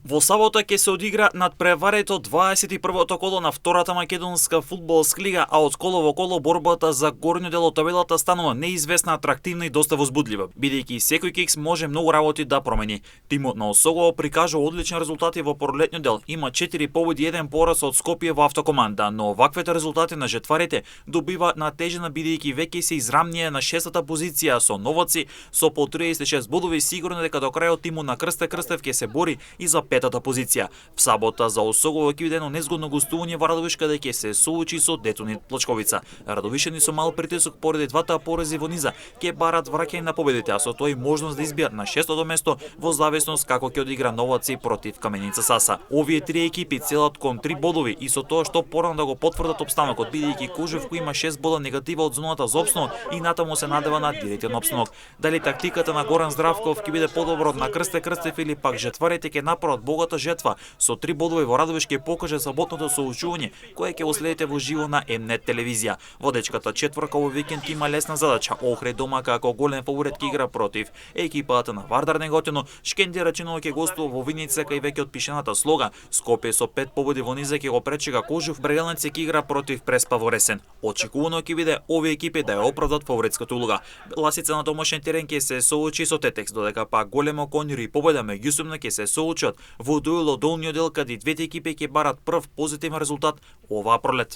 Во сабота ќе се одигра надпреварето 21-то коло на втората македонска фудбалска лига, а од коло во коло борбата за горниот дел од табелата станува неизвестна, атрактивна и доста возбудлива, бидејќи секој кикс може многу работи да промени. Тимот на Осогово прикажа одлични резултати во пролетниот дел, има 4 победи и 1 пораз од Скопје во автокоманда, но ваквите резултати на жетварите добиваат на тежина бидејќи веќе се израмнија на 6-та позиција со новаци со по 36 бодови, сигурно дека до крајот тимот на Крсте Крстев ќе се бори и за петата позиција. В сабота за Осогово ќе биде едно незгодно гостување во Радовиш, каде ќе се соочи со Детонит Плачковица. Радовишани со мал притисок поради двата порази во низа ќе барат враќање на победите, а со тоа и можност да избијат на 6-то место во зависност како ќе одигра Новаци против Каменица Саса. Овие три екипи целат кон 3 бодови и со тоа што порано да го потврдат обстанокот, бидејќи Кожевко има 6 бода негатива од зоната за опстанок и натаму се надева на директен опстанок. Дали тактиката на Горан Здравков ќе биде подобро од на Крсте Крстев или пак жетварите ќе направат богата жетва со 3 бодови во Радовиш ќе покаже саботното соочување кое ќе го следите во живо на М-нет телевизија. Водечката четворка овој викенд има лесна задача. Охрид дома како голем фаворит ќе игра против екипата на Вардар Неготино. Шкенди рачино ќе гостува во Виница кај веќе отпишаната Слога. Скопје со 5 победи во низа ќе го пречека Кожев. Брегалница ќе игра против Преспа во Ресен. Очекувано ќе биде овие екипи да ја оправдат фаворитската улога. Ласица на домашен терен ќе се соочи со Тетекс, додека пак Големо Конјури и Победа меѓусебно ќе се соочат во дуел од долниот дел, каде двете екипи ќе барат прв позитивен резултат оваа пролет.